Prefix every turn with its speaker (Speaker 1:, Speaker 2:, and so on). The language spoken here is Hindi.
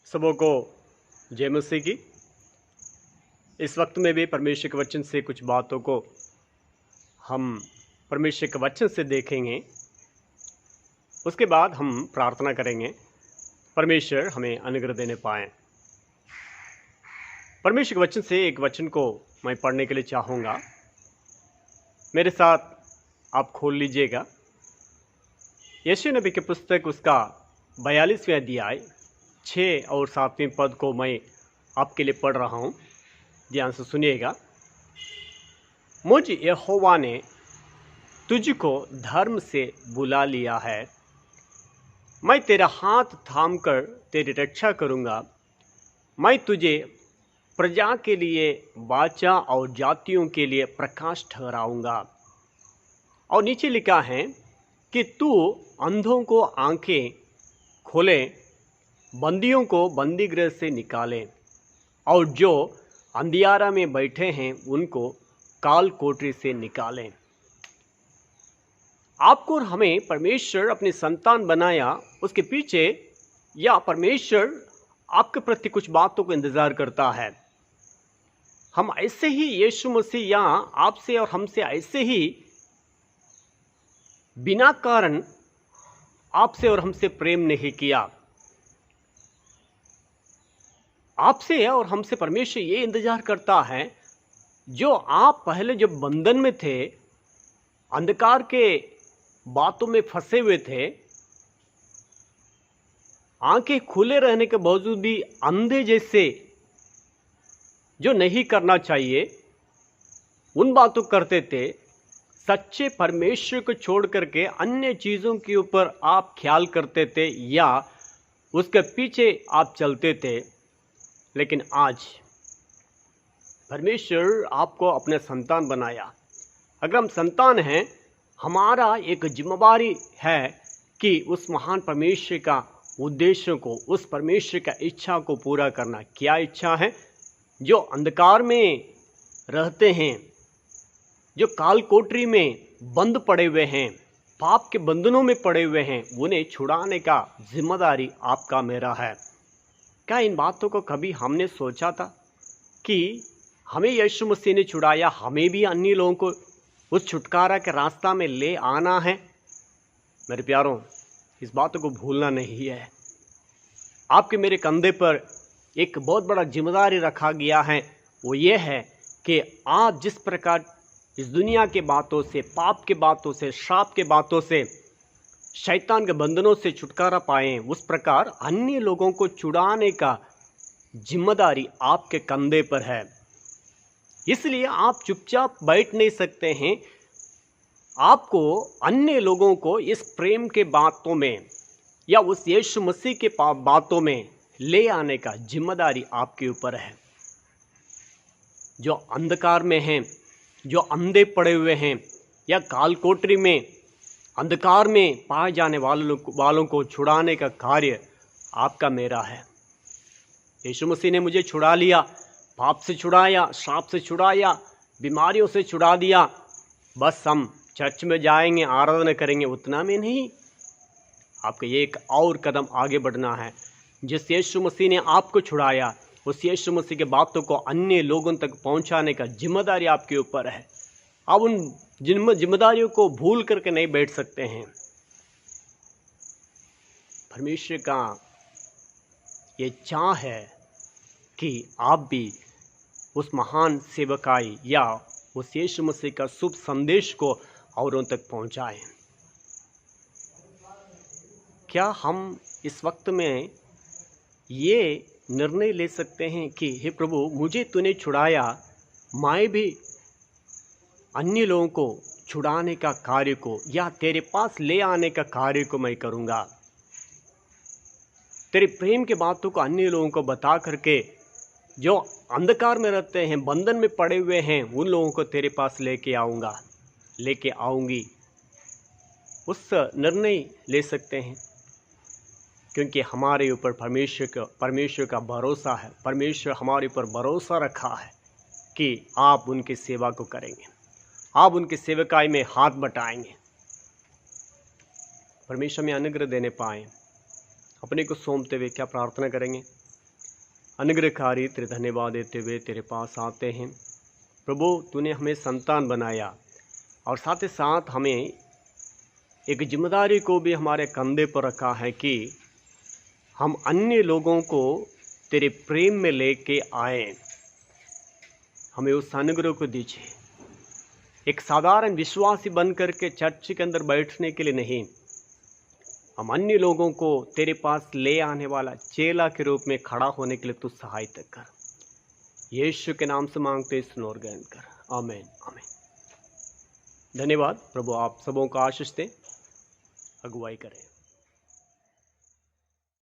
Speaker 1: सबों को जय मसीह की। इस वक्त में भी परमेश्वर के वचन से कुछ बातों को हम परमेश्वर के वचन से देखेंगे। उसके बाद हम प्रार्थना करेंगे, परमेश्वर हमें अनुग्रह देने पाए। परमेश्वर के वचन से एक वचन को मैं पढ़ने के लिए चाहूँगा। मेरे साथ आप खोल लीजिएगा। यशायाह नबी की पुस्तक उसका 42वां अध्याय 6 और 7वें पद को मैं आपके लिए पढ़ रहा हूँ। ध्यान से सुनिएगा। मुझ यहोवा ने तुझको धर्म से बुला लिया है, मैं तेरा हाथ थामकर तेरी रक्षा करूँगा। मैं तुझे प्रजा के लिए वाचा और जातियों के लिए प्रकाश ठहराऊँगा। और नीचे लिखा है कि तू अंधों को आंखें खोले, बंदियों को बंदीगृह से निकाले, और जो अंधियारा में बैठे हैं उनको काल कोठरी से निकालें। आपको और हमें परमेश्वर अपनी संतान बनाया, उसके पीछे या परमेश्वर आपके प्रति कुछ बातों को इंतजार करता है। हम ऐसे ही यीशु मसीह या आपसे और हमसे ऐसे ही बिना कारण आपसे और हमसे प्रेम नहीं किया। आपसे और हमसे परमेश्वर ये इंतजार करता है, जो आप पहले जब बंधन में थे, अंधकार के बातों में फंसे हुए थे, आंखें खुले रहने के बावजूद भी अंधे जैसे जो नहीं करना चाहिए उन बातों करते थे, सच्चे परमेश्वर को छोड़ करके अन्य चीज़ों के ऊपर आप ख्याल करते थे या उसके पीछे आप चलते थे। लेकिन आज परमेश्वर आपको अपने संतान बनाया। अगर हम संतान हैं, हमारा एक जिम्मेदारी है कि उस महान परमेश्वर का उद्देश्य को, उस परमेश्वर का इच्छा को पूरा करना। क्या इच्छा है? जो अंधकार में रहते हैं, जो काल कोठरी में बंद पड़े हुए हैं, पाप के बंधनों में पड़े हुए हैं, उन्हें छुड़ाने का जिम्मेदारी आपका मेरा है। क्या इन बातों को कभी हमने सोचा था कि हमें यीशु मसीह ने छुड़ाया, हमें भी अन्य लोगों को उस छुटकारा के रास्ता में ले आना है? मेरे प्यारों, इस बातों को भूलना नहीं है। आपके मेरे कंधे पर एक बहुत बड़ा जिम्मेदारी रखा गया है। वो ये है कि आप जिस प्रकार इस दुनिया के बातों से, पाप के बातों से, श्राप के बातों से, शैतान के बंधनों से छुटकारा पाएं, उस प्रकार अन्य लोगों को छुड़ाने का जिम्मेदारी आपके कंधे पर है। इसलिए आप चुपचाप बैठ नहीं सकते हैं। आपको अन्य लोगों को इस प्रेम के बातों में या उस यीशु मसीह के बातों में ले आने का जिम्मेदारी आपके ऊपर है। जो अंधकार में हैं, जो अंधे पड़े हुए हैं या काल कोठरी में अंधकार में पाए जाने वालों को छुड़ाने का कार्य आपका मेरा है। यीशु मसीह ने मुझे छुड़ा लिया, पाप से छुड़ाया, श्राप से छुड़ाया, बीमारियों से छुड़ा दिया। बस हम चर्च में जाएंगे, आराधना करेंगे, उतना में नहीं। आपको एक और कदम आगे बढ़ना है। जिस यीशु मसीह ने आपको छुड़ाया, उस यीशु मसीह के बातों को अन्य लोगों तक पहुंचाने का जिम्मेदारी आपके ऊपर है। आप उन जिम्मेदारियों को भूल करके नहीं बैठ सकते हैं। परमेश्वर का ये चाह है कि आप भी उस महान सेवकाई या उस यीशु मसीह का शुभ संदेश को औरों तक पहुंचाएं। क्या हम इस वक्त में ये निर्णय ले सकते हैं कि हे प्रभु, मुझे तूने छुड़ाया, मैं भी अन्य लोगों को छुड़ाने का कार्य को या तेरे पास ले आने का कार्य को मैं करूँगा। तेरे प्रेम के बातों को अन्य लोगों को बता करके जो अंधकार में रहते हैं, बंधन में पड़े हुए हैं, उन लोगों को तेरे पास लेके आऊँगी। उस निर्णय ले सकते हैं। क्योंकि हमारे ऊपर परमेश्वर का भरोसा है। परमेश्वर हमारे ऊपर भरोसा रखा है कि आप उनकी सेवा को करेंगे, आप उनकी सेवकाई में हाथ बटाएंगे। परमेश्वर में अनुग्रह देने पाए, अपने को सौंपते हुए क्या प्रार्थना करेंगे। अनुग्रहकारी तेरे धन्यवाद देते हुए तेरे पास आते हैं। प्रभु, तूने हमें संतान बनाया और साथ ही साथ हमें एक जिम्मेदारी को भी हमारे कंधे पर रखा है कि हम अन्य लोगों को तेरे प्रेम में लेके आए। हमें उस अनुग्रह को दीजिए। एक साधारण विश्वासी बनकर के चर्च के अंदर बैठने के लिए नहीं, हम अन्य लोगों को तेरे पास ले आने वाला चेला के रूप में खड़ा होने के लिए तू सहायता कर। यीशु के नाम से मांगते सुन और ग्रहण कर। आमीन आमीन। धन्यवाद। प्रभु आप सबों का आशीष दे, अगुवाई करें।